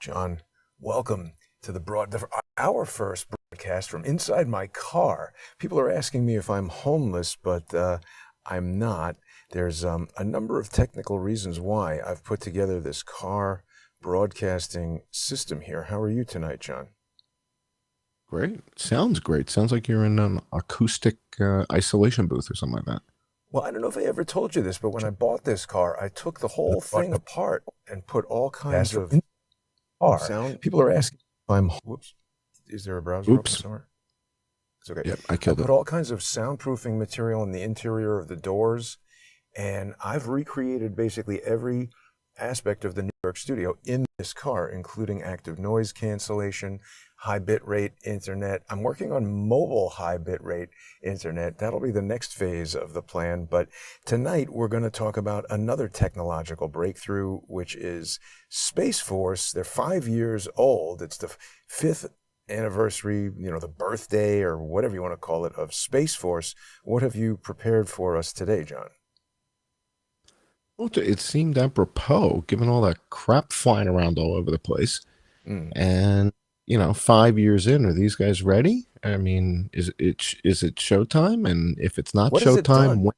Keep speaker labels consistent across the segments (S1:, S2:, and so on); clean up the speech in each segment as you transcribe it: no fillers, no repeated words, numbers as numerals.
S1: John, welcome to our first broadcast from inside my car. People are asking me if I'm homeless, but I'm not. There's a number of technical reasons why I've put together this car broadcasting system here. How are you tonight, John?
S2: Great. Sounds great. Sounds like you're in an acoustic isolation booth or something like that.
S1: Well, I don't know if I ever told you this, but when I bought this car, I took the whole thing apart and put all kinds of sound. People are asking if I'm, whoops, is there a browser open
S2: Oops.
S1: somewhere? It's okay.
S2: Yep, I
S1: I
S2: killed
S1: put
S2: it.
S1: all kinds of soundproofing material in the interior of the doors, and I've recreated basically every aspect of the New York studio in this car, including active noise cancellation, high bitrate internet. I'm working on mobile high bitrate internet. That'll be the next phase of the plan. But tonight we're going to talk about another technological breakthrough, which is Space Force. They're 5 years old. It's the fifth anniversary, the birthday or whatever you want to call it, of Space Force. What have you prepared for us today, John?
S2: Well, it seemed apropos, given all that crap flying around all over the place.
S1: Mm.
S2: And 5 years in, are these guys ready? I mean, is it showtime? And if it's not
S1: What has it
S2: showtime,
S1: done?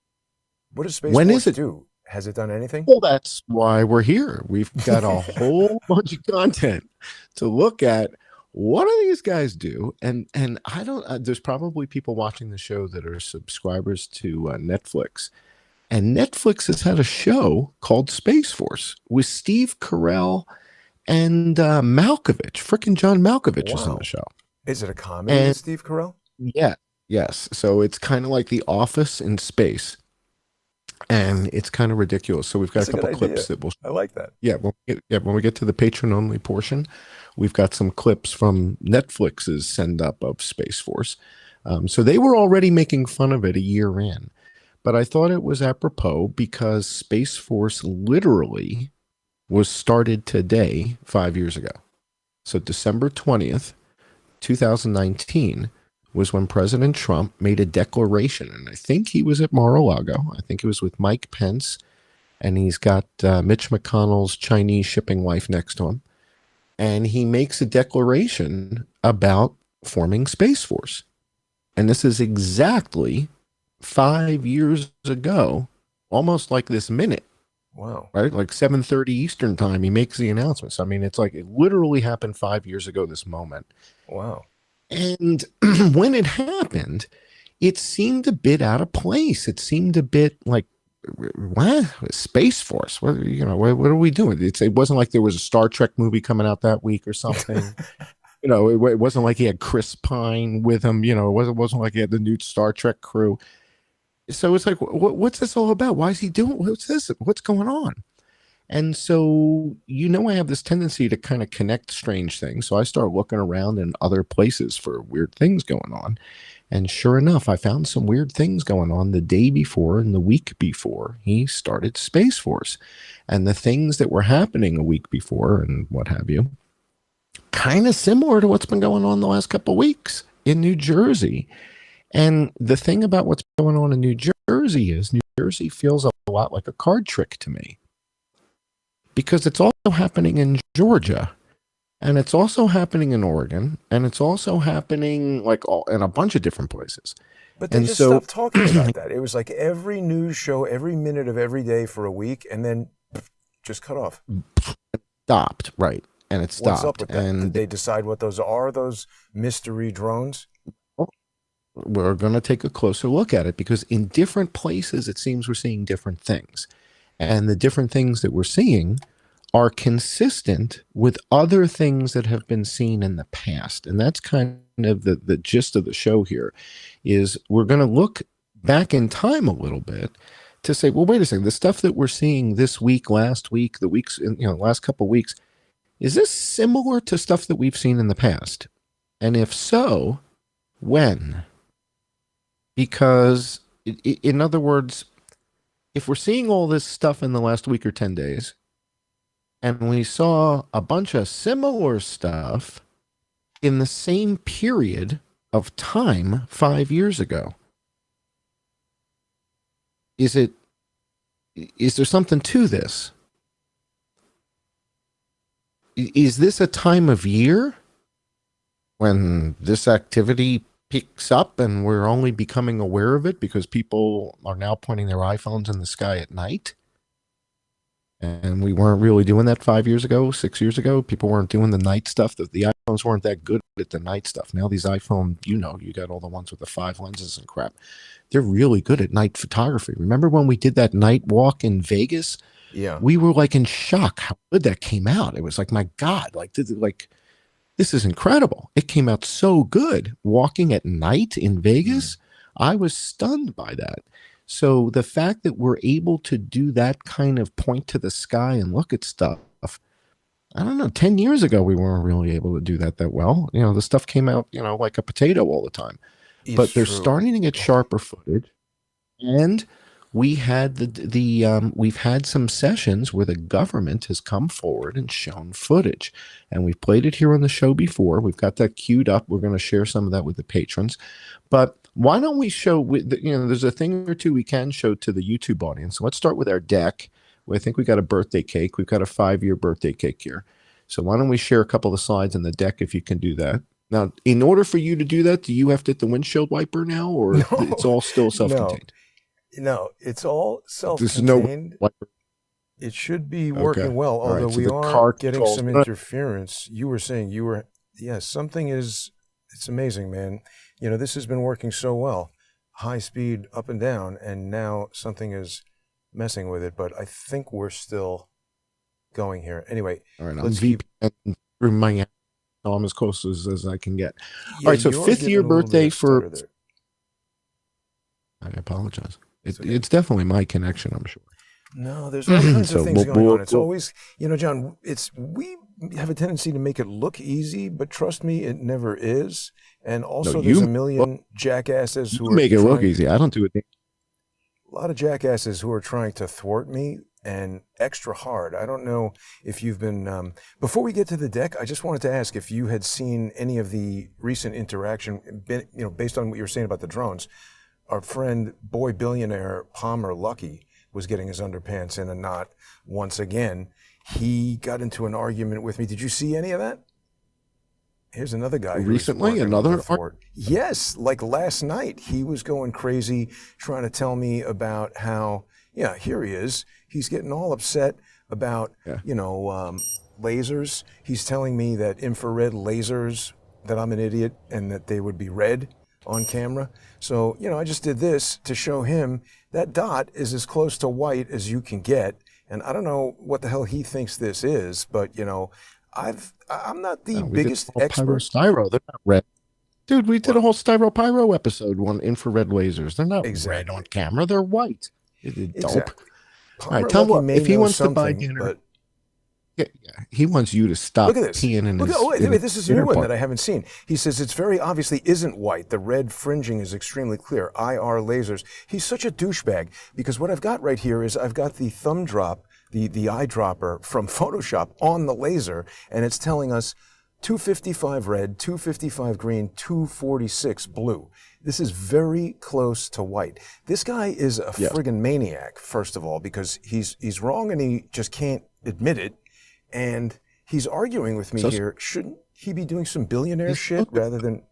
S1: What does Space
S2: when is
S1: Force
S2: it?
S1: do? Has it done anything?
S2: Well, that's why we're here. We've got a whole bunch of content to look at. What do these guys do? And I don't. There's probably people watching the show that are subscribers to Netflix. And Netflix has had a show called Space Force with Steve Carell and Malkovich. Frickin' John Malkovich is on the
S1: Wow.
S2: show.
S1: Is it a comedy with
S2: And
S1: Steve Carell?
S2: yeah, yes. So it's kind of like The Office in space. And it's kind of ridiculous. So we've got a
S1: That's a good
S2: couple clips
S1: idea.
S2: that we'll.
S1: I like that.
S2: When we get to the patron only portion, we've got some clips from Netflix's send up of Space Force. So they were already making fun of it a year in. But I thought it was apropos because Space Force literally was started today, 5 years ago. So December 20th, 2019 was when President Trump made a declaration. And I think he was at Mar-a-Lago. I think it was with Mike Pence. And he's got Mitch McConnell's Chinese shipping wife next to him. And he makes a declaration about forming Space Force. And this is exactly 5 years ago, almost like this minute,
S1: Wow.
S2: right? Like 7:30 Eastern time, he makes the announcements. I mean, it's like it literally happened 5 years ago, this moment.
S1: Wow.
S2: And when it happened, it seemed a bit out of place. It seemed a bit like, what? Space Force? What are we doing? It wasn't like there was a Star Trek movie coming out that week or something. It wasn't like he had Chris Pine with him. It wasn't like he had the new Star Trek crew. So it's like, what's this all about? Why is he doing? What's this? What's going on? And so, I have this tendency to kind of connect strange things. So I start looking around in other places for weird things going on. And sure enough, I found some weird things going on the day before and the week before he started Space Force. And the things that were happening a week before and what have you, kind of similar to what's been going on the last couple of weeks in New Jersey. And the thing about what's going on in New Jersey is New Jersey feels a lot like a card trick to me because it's also happening in Georgia and it's also happening in Oregon and it's also happening in a bunch of different places.
S1: But they
S2: And
S1: just
S2: so
S1: stopped talking about that. It was like every news show, every minute of every day for a week, and then just cut off.
S2: stopped, right. And it
S1: What's up
S2: stopped.
S1: with that? Did
S2: And
S1: they decide what those are, those mystery drones?
S2: we're going to take a closer look at it because in different places, it seems we're seeing different things. And the different things that we're seeing are consistent with other things that have been seen in the past. And that's kind of the gist of the show here is we're going to look back in time a little bit to say, well, wait a second, the stuff that we're seeing this week, last week, the weeks, last couple of weeks, is this similar to stuff that we've seen in the past? And if so, when? Because in other words, if we're seeing all this stuff in the last week or 10 days, and we saw a bunch of similar stuff in the same period of time 5 years ago, is there something to this? is this a time of year when this activity picks up and we're only becoming aware of it because people are now pointing their iPhones in the sky at night? And we weren't really doing that 5 years ago, 6 years ago. People weren't doing the night stuff. The iPhones weren't that good at the night stuff. Now these iPhone, you got all the ones with the 5 lenses and crap. They're really good at night photography. Remember when we did that night walk in Vegas?
S1: Yeah.
S2: We were like in shock how good that came out. It was like, my God, this is incredible. It came out so good. Walking at night in Vegas, I was stunned by that. So the fact that we're able to do that kind of point to the sky and look at stuff, I don't know, 10 years ago, we weren't really able to do that well. The stuff came out, like a potato all the time. But they're starting to get sharper footage. And we had we've had some sessions where the government has come forward and shown footage. And we've played it here on the show before. We've got that queued up. We're going to share some of that with the patrons. But why don't we show, there's a thing or two we can show to the YouTube audience. So let's start with our deck. I think we got a birthday cake. We've got a 5-year birthday cake here. So why don't we share a couple of slides in the deck if you can do that? Now, in order for you to do that, do you have to hit the windshield wiper now, or it's all still self-contained?
S1: No, it's all self-contained.
S2: There's no wiper.
S1: It should be working well, although
S2: right, so
S1: we
S2: the
S1: are getting
S2: controls,
S1: some interference. You were saying something is, it's amazing, man. This has been working so well, high speed up and down, and now something is messing with it, but I think we're still going here. Anyway,
S2: all right, let's keep through my, I'm as close as I can get.
S1: Yeah,
S2: all right, so 5th-year birthday for, I apologize. It's definitely my connection, I'm sure.
S1: No, there's all kinds of things going on. It's always, John, we have a tendency to make it look easy, but trust me, it never is. And also there's a million jackasses who
S2: make it look easy. I don't do it.
S1: A lot of jackasses who are trying to thwart me, and extra hard. I don't know if you've been, before we get to the deck, I just wanted to ask if you had seen any of the recent interaction, based on what you were saying about the drones. Our friend, boy billionaire Palmer Luckey, was getting his underpants in a knot once again. He got into an argument with me. Did you see any of that? Here's another guy.
S2: Recently, another?
S1: Yes, like last night, he was going crazy trying to tell me about how, here he is. He's getting all upset about, lasers. He's telling me that infrared lasers, that I'm an idiot and that they would be red on camera. So, I just did this to show him that dot is as close to white as you can get. And I don't know what the hell he thinks this is, but, I'm not the biggest expert.
S2: Styro, they're not red. Dude, we did a whole Styro Pyro episode on infrared lasers. They're not red on camera. They're white.
S1: Exactly.
S2: All right, tell him what, if he wants to buy dinner, he wants you to stop peeing in his.
S1: Wait, this is a new one that I haven't seen. He says it's very obviously isn't white. The red fringing is extremely clear. IR lasers. He's such a douchebag because what I've got right here is I've got the thumb drop, the eyedropper from Photoshop on the laser, and it's telling us 255 red, 255 green, 246 blue. This is very close to white. This guy is a friggin' maniac, first of all, because he's wrong and he just can't admit it. And he's arguing with me here. Shouldn't he be doing some billionaire shit rather than...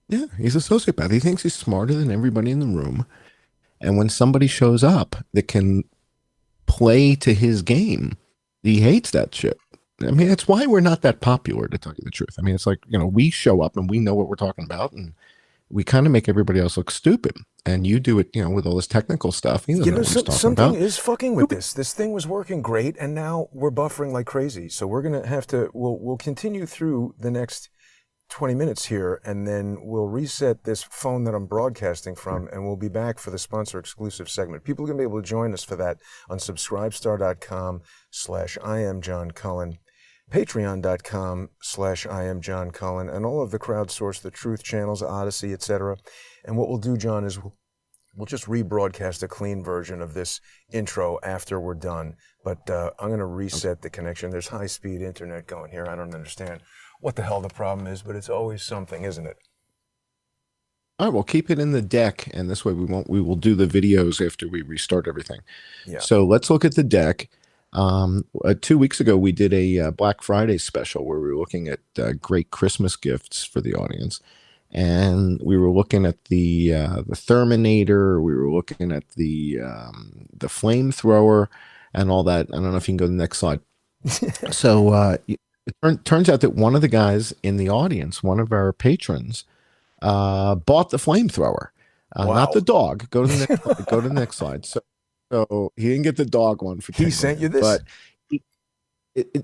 S2: Yeah, he's a sociopath. He thinks he's smarter than everybody in the room. And when somebody shows up that can play to his game, he hates that shit. I mean, that's why we're not that popular, to tell you the truth. I mean, it's like, we show up and we know what we're talking about, and we kind of make everybody else look stupid. And you do it, with all this technical stuff. He doesn't know what he's talking
S1: something
S2: about.
S1: Is fucking with this. This thing was working great, and now we're buffering like crazy. So we're gonna have to. We'll continue through the next 20 minutes here, and then we'll reset this phone that I'm broadcasting from, and we'll be back for the sponsor exclusive segment. People are gonna be able to join us for that on subscribestar.com/IamJohnCullen. Patreon.com/IamJohnCullen, and all of the crowdsourced, the Truth channels, Odyssey, etc. And what we'll do, John, is we'll just rebroadcast a clean version of this intro after we're done. But I'm going to reset the connection. There's high-speed internet going here. I don't understand what the hell the problem is, but it's always something, isn't it?
S2: All right, we'll keep it in the deck, and this way we will do the videos after we restart everything.
S1: Yeah.
S2: So let's look at the deck. 2 weeks ago, we did a Black Friday special where we were looking at great Christmas gifts for the audience, and we were looking at the Terminator. We were looking at the flamethrower and all that. I don't know if you can go to the next slide. So turns out that one of the guys in the audience, one of our patrons, bought the flamethrower, not the dog. Go to the next slide. Go to the next slide. So he didn't get the dog one for
S1: He sent you this,
S2: but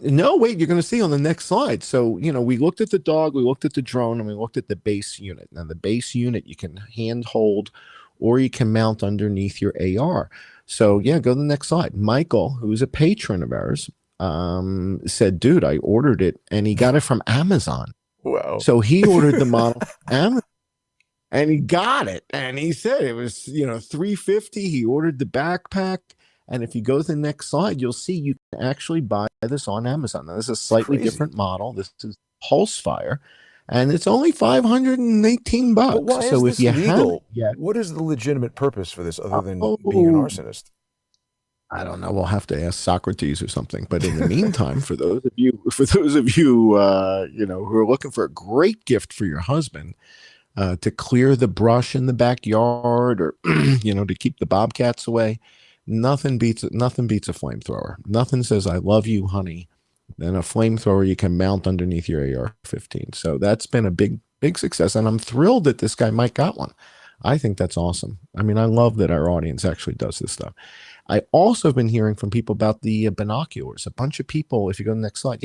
S2: no, wait, you're going to see on the next slide. So, we looked at the dog, we looked at the drone, and we looked at the base unit. Now, the base unit you can hand hold or you can mount underneath your AR. So, yeah, go to the next slide. Michael, who's a patron of ours, said, dude, I ordered it, and he got it from Amazon.
S1: Wow.
S2: So he ordered the model from Amazon. And he got it, and he said it was, $350. He ordered the backpack, and if you go to the next slide, you'll see you can actually buy this on Amazon. Now, this is a slightly different model. This is Pulsefire, and it's only $518.
S1: But why
S2: so
S1: is
S2: if you
S1: legal?
S2: Yet,
S1: what is the legitimate purpose for this other than being an arsonist?
S2: I don't know. We'll have to ask Socrates or something. But in the meantime, for those of you, who are looking for a great gift for your husband. To clear the brush in the backyard, or to keep the bobcats away, nothing beats a flamethrower. Nothing says "I love you, honey" than a flamethrower you can mount underneath your AR-15. So that's been a big success, and I'm thrilled that this guy Mike got one. I think that's awesome. I mean, I love that our audience actually does this stuff. I also have been hearing from people about the binoculars. A bunch of people, if you go to the next slide,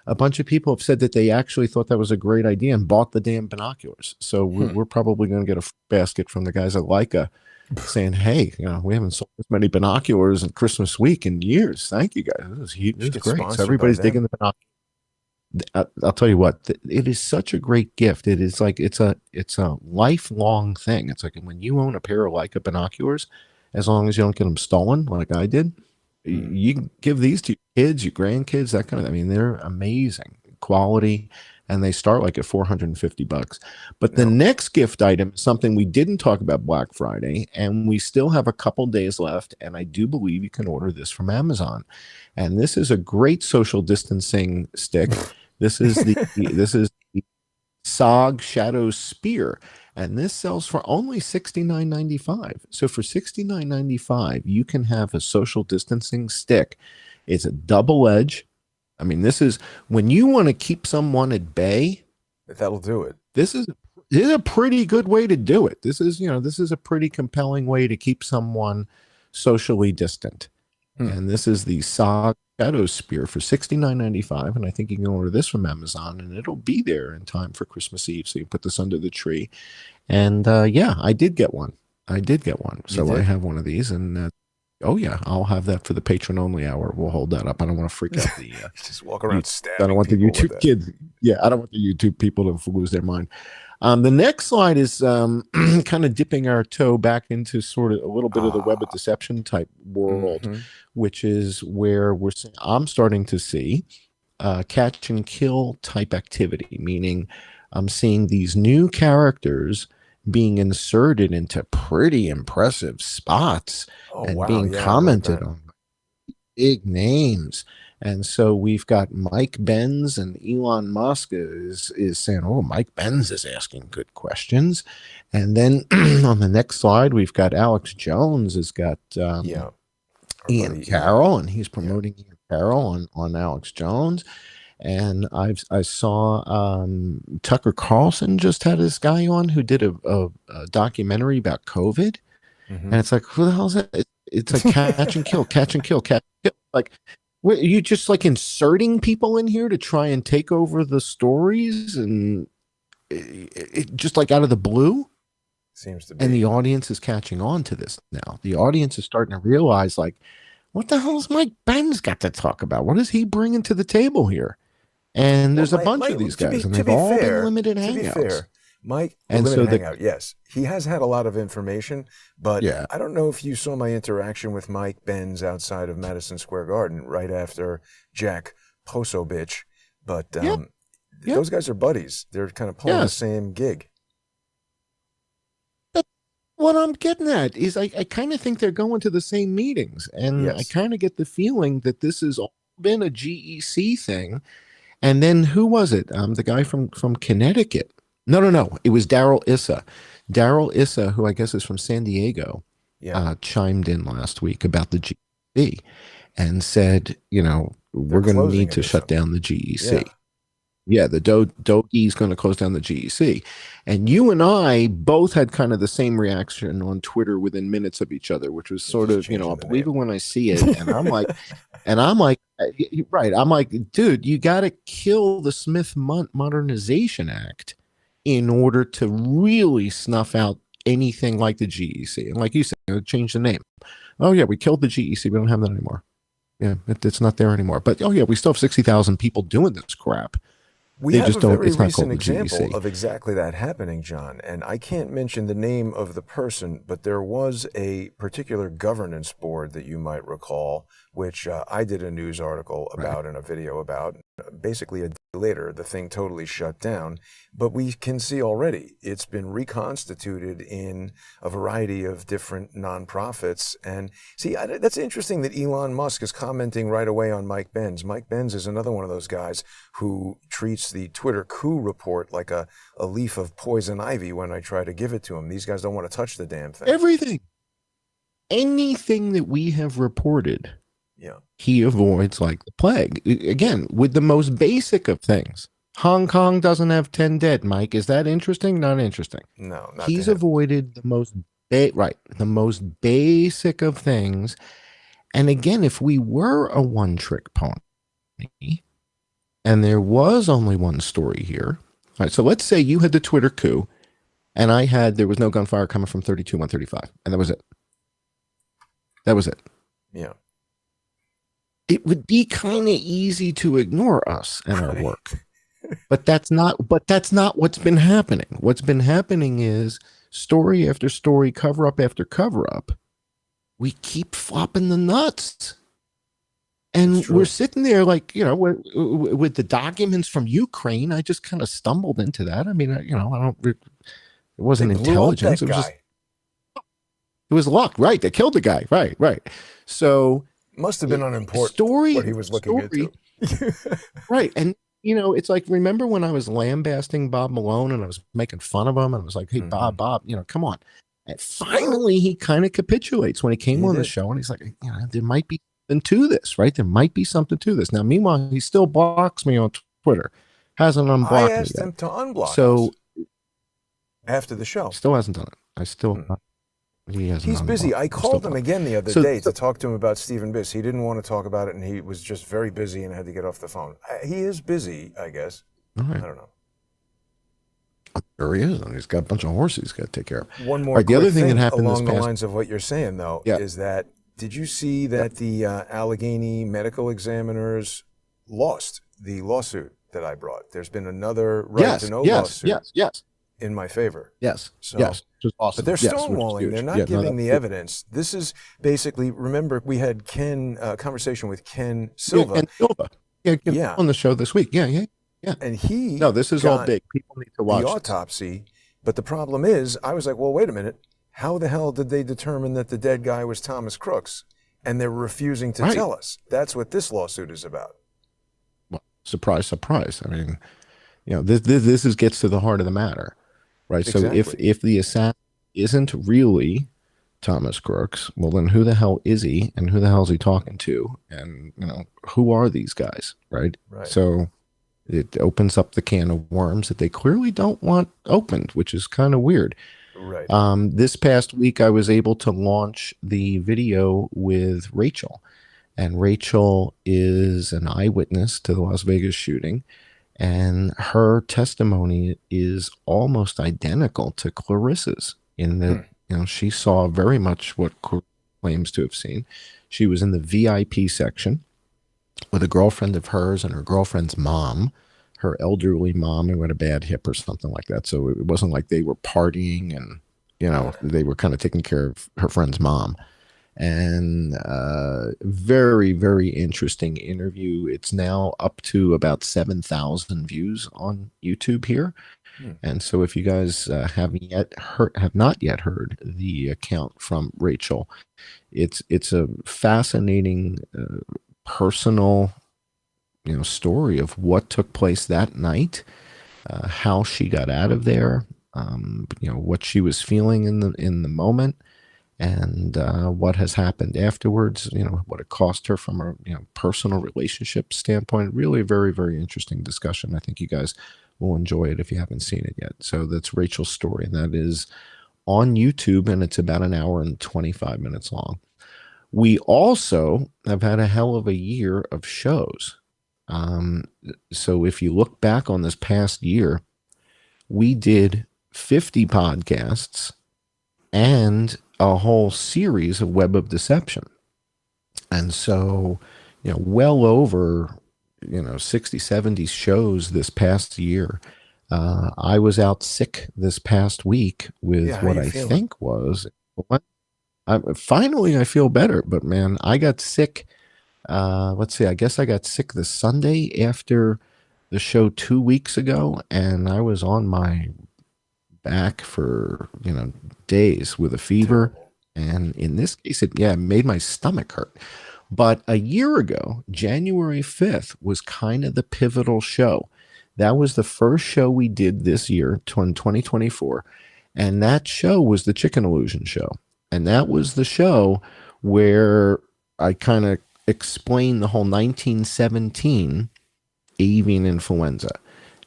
S2: a bunch of people have said that they actually thought that was a great idea and bought the damn binoculars. So we're probably going to get a basket from the guys at Leica saying, hey, we haven't sold as many binoculars in Christmas week in years. Thank you, guys. This is great. So everybody's digging the binoculars. I'll tell you what, it is such a great gift. It is like it's a lifelong thing. It's like when you own a pair of Leica binoculars, as long as you don't get them stolen like I did, you can give these to your kids, your grandkids, that kind of. I mean, they're amazing quality, and they start like at $450. But the next gift item is something we didn't talk about Black Friday, and we still have a couple days left. And I do believe you can order this from Amazon. And this is a great social distancing stick. This is the SOG Shadow Spear, and this sells for only $69.95. So for $69.95, you can have a social distancing stick. It's a double edge. I mean, this is when you want to keep someone at bay.
S1: That'll do it.
S2: This is a pretty good way to do it. This is a pretty compelling way to keep someone socially distant. And this is the SOG Shadow Spear for $69.95, and I think you can order this from Amazon, and it'll be there in time for Christmas Eve, so you put this under the tree. And I did get one. So I have one of these, and I'll have that for the patron only hour. We'll hold that up. I don't want to freak out the
S1: just walk around stabbing.
S2: I don't want the YouTube kids. Yeah, I don't want the YouTube people to lose their mind. The next slide is kind of dipping our toe back into sort of a little bit of the web of deception type world, which is where I'm starting to see catch and kill type activity, meaning I'm seeing these new characters being inserted into pretty impressive spots being commented on by big names. And so we've got Mike Benz, and Elon Musk is saying, oh, Mike Benz is asking good questions. And then on the next slide, we've got Alex Jones has got Ian Carroll, and he's promoting Ian Carroll on Alex Jones. And I saw Tucker Carlson just had this guy on who did a documentary about COVID. And it's like, who the hell is that? It's like catch and kill. Like, what, are you just like inserting people in here to try and take over the stories, and it just like out of the blue?
S1: Seems to be.
S2: And the audience is catching on to this now. The audience is starting to realize, like, what the hell's Mike Benz got to talk about? What is he bringing to the table here? And there's a bunch of these guys, and they've all been limited hangouts. To be fair,
S1: Mike, and so hangout, yes, he has had a lot of information, but I don't know if you saw my interaction with Mike Benz outside of Madison Square Garden right after Jack Posovich, but those guys are buddies. They're kind of pulling the same gig.
S2: what I'm getting at is I kind of think they're going to the same meetings. And I
S1: Yes.
S2: kind of get the feeling that this has all been a GEC thing. And then who was it? The guy from Connecticut. No, no, no. It was Daryl Issa. Daryl Issa, who I guess is from San Diego,
S1: Yeah.
S2: chimed in last week about the GEC and said,
S1: They're
S2: we're going to
S1: closing
S2: need
S1: it
S2: to
S1: or
S2: shut
S1: something.
S2: down the GEC.
S1: Yeah.
S2: Yeah, the Doge is going to close down the GEC. And you and I both had kind of the same reaction on Twitter within minutes of each other, which was
S1: They're
S2: sort
S1: just
S2: of, I'll
S1: changing the
S2: believe
S1: name.
S2: it when I see it. And I'm like, right. I'm like, dude, you got to kill the Smith Modernization Act in order to really snuff out anything like the GEC. And like you said, change the name. Oh, yeah, we killed the GEC. We don't have that anymore. Yeah, it's not there anymore. But, oh, yeah, we still have 60,000 people doing this crap.
S1: We
S2: They
S1: have
S2: just
S1: a
S2: don't,
S1: very
S2: it's not
S1: recent
S2: called the
S1: example
S2: GEC.
S1: of exactly that happening, John. And I can't mention the name of the person, but there was a particular governance board that you might recall, which I did a news article
S2: Right.
S1: about and a video about. Basically, a day later, the thing totally shut down. But we can see already it's been reconstituted in a variety of different nonprofits. And see, that's interesting that Elon Musk is commenting right away on Mike Benz. Mike Benz is another one of those guys who treats the Twitter coup report like a leaf of poison ivy when I try to give it to him. These guys don't want to touch the damn thing.
S2: Everything. Anything that we have reported,
S1: Yeah.
S2: he avoids like the plague. Again, with the most basic of things. Hong Kong doesn't have 10 dead, Mike. Is that interesting? Not interesting.
S1: No, not to
S2: He's
S1: him.
S2: avoided the most basic of things. And again, if we were a one-trick pony and there was only one story here, all right, so let's say you had the Twitter coup and there was no gunfire coming from 32 135, and that was it. That was it.
S1: Yeah.
S2: It would be kind of easy to ignore us and our work. But that's not what's been happening. What's been happening is story after story, cover up after cover up. We keep flopping the nuts. And we're sitting there like, with the documents from Ukraine. I just kind of stumbled into that. I mean, it wasn't
S1: They blew up
S2: intelligence.
S1: that
S2: It was just,
S1: guy.
S2: it was luck. Right. They killed the guy. Right. Right. So
S1: Must have been unimportant
S2: story,
S1: what he was looking into.
S2: right. And it's like, remember when I was lambasting Bob Malone and I was making fun of him and I was like, hey, Bob, come on. And finally, he kind of capitulates when he came on the show and he's like, there might be something to this, right? There might be something to this. Now, meanwhile, he still blocks me on Twitter, hasn't unblocked me
S1: I asked
S2: yet.
S1: him to unblock
S2: So
S1: us after the show.
S2: Still hasn't done it. He hasn't.
S1: He's busy. I called him again the other day to talk to him about Stephen Biss. He didn't want to talk about it, and he was just very busy and had to get off the phone. He is busy, I guess.
S2: Right.
S1: I don't know.
S2: There he is, and he's got a bunch of horses he's got to take care of.
S1: One more
S2: the other thing that happened
S1: along the lines of what you're saying, though, is that did you see that the Allegheny medical examiners lost the lawsuit that I brought? There's been another right to know lawsuit in my favor.
S2: Yes.
S1: So,
S2: yes. Which is awesome.
S1: But they're stonewalling. They're not giving the evidence. This is basically, remember, we had conversation with Ken Silva.
S2: Ken Silva. On the show this week. Yeah.
S1: And
S2: this is all big. People need to watch
S1: the autopsy. But the problem is, I was like, well, wait a minute. How the hell did they determine that the dead guy was Thomas Crooks? And they're refusing to tell us. That's what this lawsuit is about.
S2: Well, surprise, surprise. I mean, this gets to the heart of the matter, right?
S1: Exactly.
S2: So if the assassin isn't really Thomas Crooks, well, then who the hell is he, and who the hell is he talking to, and who are these guys, right? So it opens up the can of worms that they clearly don't want opened, which is kind of weird.
S1: Right.
S2: This past week, I was able to launch the video with Rachel, and Rachel is an eyewitness to the Las Vegas shooting, and her testimony is almost identical to Clarissa's in that she saw very much what claims to have seen. She was in the VIP section with a girlfriend of hers and her girlfriend's mom, her elderly mom, who had a bad hip or something like that. So it wasn't like they were partying and, they were kind of taking care of her friend's mom. And very, very interesting interview. It's now up to about 7,000 views on YouTube here.
S1: Hmm.
S2: And so, if you guys have not yet heard the account from Rachel, it's a fascinating personal story of what took place that night, how she got out of there, what she was feeling in the moment, and what has happened afterwards. What it cost her from a personal relationship standpoint. Really, a very very interesting discussion. I think you guys will enjoy it if you haven't seen it yet. So that's Rachel's story, and that is on YouTube, and it's about an hour and 25 minutes long. We also have had a hell of a year of shows. Um, so if you look back on this past year, we did 50 podcasts and a whole series of Web of Deception. And so, well over, 60, 70 shows this past year. I was out sick this past week with
S1: Yeah, how
S2: what
S1: you
S2: I
S1: feeling?
S2: think was, finally I feel better, but man, I got sick. Let's see, I guess I got sick the Sunday after the show 2 weeks ago, and I was on my back for days with a fever.
S1: Terrible.
S2: And in this case, it made my stomach hurt. But a year ago, January 5th was kind of the pivotal show. That was the first show we did this year, 2024. And that show was the Chicken Illusion show. And that was the show where I kind of explained the whole 1917 avian influenza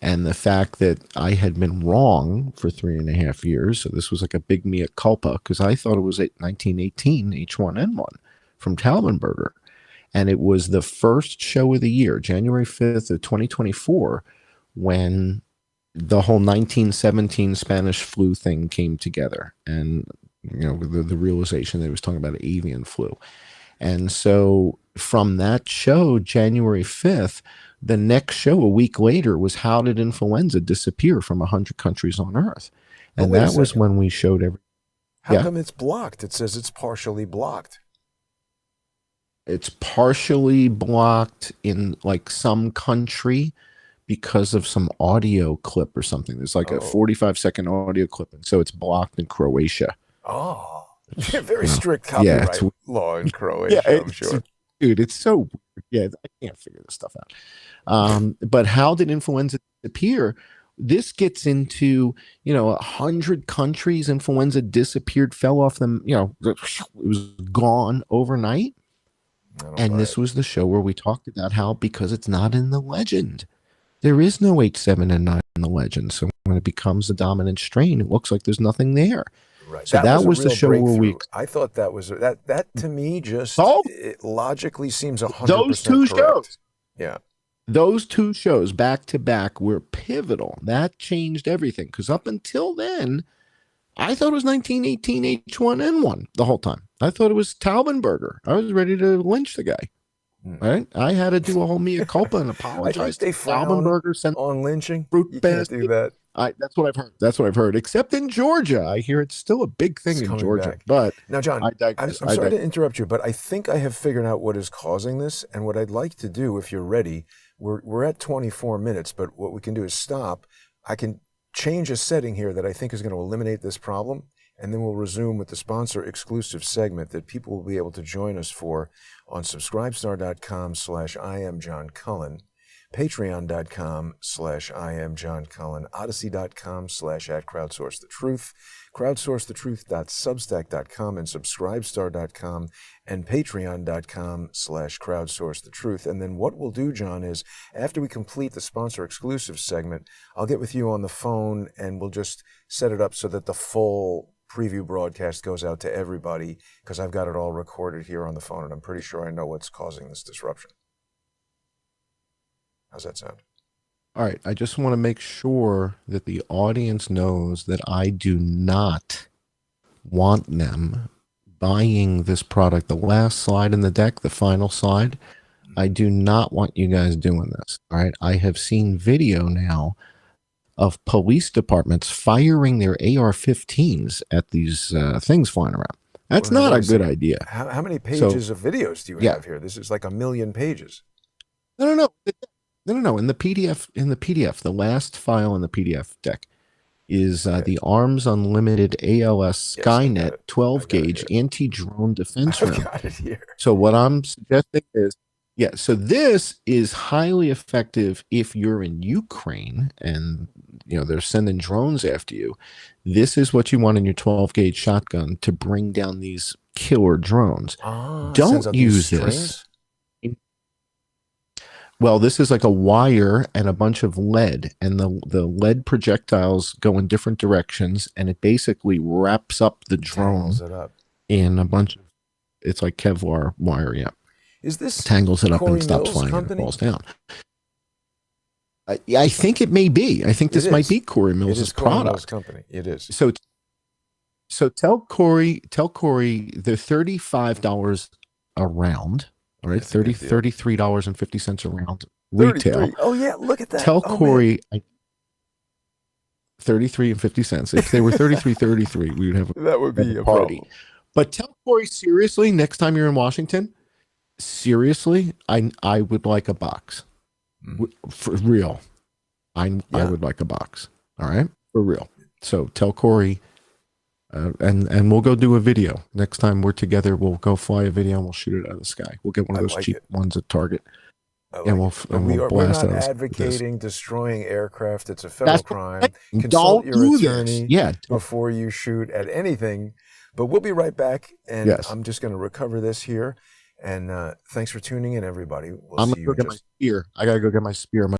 S2: and the fact that I had been wrong for 3.5 years. So this was like a big mea culpa, because I thought it was 1918 H1N1 from Taubenberger. And it was the first show of the year, January 5th of 2024, when the whole 1917 Spanish flu thing came together. And, the realization that it was talking about avian flu. And so from that show, January 5th, the next show a week later was How Did Influenza Disappear from 100 Countries on Earth? And
S1: wait a
S2: that was
S1: second.
S2: when we showed
S1: How come it's blocked? It says it's partially blocked.
S2: it's partially blocked in like some country because of some audio clip or something. There's like a 45-second audio clip, and so it's blocked in Croatia.
S1: Oh, very strict copyright law in Croatia, I'm sure.
S2: Dude, it's so weird. Yeah, I can't figure this stuff out. But how did influenza disappear? This gets into 100 countries. Influenza disappeared, fell off them. It was gone overnight. And this was the show where we talked about how, because it's not in the legend, there is no H7N9 in the legend. So when it becomes the dominant strain, it looks like there's nothing there.
S1: Right.
S2: So that was the show where we.
S1: I thought that was that to me just it logically seems 100%
S2: those two
S1: correct.
S2: Shows.
S1: Yeah.
S2: Those two shows back to back were pivotal. That changed everything, because up until then, I thought it was 1918 H1N1 the whole time. I thought it was Taubenberger. I was ready to lynch the guy. Right? I had to do a whole mea culpa and apologize.
S1: I think they frown
S2: Taubenberger
S1: on lynching.
S2: Fruit
S1: you can't do that.
S2: That's what I've heard. That's what I've heard. Except in Georgia, I hear it's still a big thing in Georgia.
S1: Back.
S2: But
S1: now, John, I'm sorry to interrupt you, but I think I have figured out what is causing this. And what I'd like to do, if you're ready, we're at 24 minutes, but what we can do is stop. I can change a setting here that I think is going to eliminate this problem, and then we'll resume with the sponsor exclusive segment that people will be able to join us for on subscribestar.com/IamJohnCullen, patreon.com/IamJohnCullen, odyssey.com/@crowdsourcethetruth, crowdsourcethetruth.substack.com, and subscribestar.com, and patreon.com/crowdsourcethetruth. And then what we'll do, John, is after we complete the sponsor exclusive segment, I'll get with you on the phone and we'll just set it up so that the full preview broadcast goes out to everybody, because I've got it all recorded here on the phone and I'm pretty sure I know what's causing this disruption. How's that sound?
S2: All right. I just want to make sure that the audience knows that I do not want them buying this product. The last slide in the deck, the final slide, I do not want you guys doing this. All right. I have seen video now of police departments firing their AR-15s at these things flying around. That's not a good idea.
S1: How many pages of videos do you have here? This is like 1 million pages.
S2: No. In the PDF, the last file in the PDF deck is
S1: Okay.
S2: the Arms Unlimited ALS
S1: Yes, I got
S2: Skynet
S1: it.
S2: 12
S1: I got it
S2: gauge
S1: here.
S2: anti-drone defense
S1: I've
S2: round.
S1: got it here.
S2: So what I'm suggesting is, yeah, so this is highly effective if you're in Ukraine and they're sending drones after you. This is what you want in your 12 gauge shotgun to bring down these killer drones.
S1: It sends
S2: Don't
S1: out these
S2: use
S1: strings?
S2: this. Well, this is like a wire and a bunch of lead, and the lead projectiles go in different directions, and it basically wraps up the drone
S1: Tangles it up.
S2: in a bunch of, it's like Kevlar wire, yeah.
S1: Is this
S2: Tangles it up
S1: Corey
S2: and stops
S1: Mills
S2: flying and it
S1: company?
S2: falls down. I think it may be. I think this might be Corey Mills'
S1: Corey
S2: product.
S1: Mills company. It is.
S2: So tell Corey they're $35 a round. All right, $33.50 a round retail.
S1: 33. Oh yeah, look at that.
S2: Tell Corey 33 and 50 cents. If they were 33, we would have
S1: that would be a
S2: party.
S1: problem.
S2: But tell Corey seriously, next time you're in Washington, seriously, I would like a box. For real. I would like a box. All right? For real. So tell Corey, and we'll go do a video. Next time we're together, we'll go fly a video and we'll shoot it out of the sky. We'll get one of those cheap ones at Target.
S1: We're not advocating destroying aircraft. It's a federal crime. Consult your attorney before you shoot at anything. But we'll be right back, and I'm just going to recover this here. And thanks for tuning in, everybody. We'll see you.
S2: Get my spear. I got to go get my spear.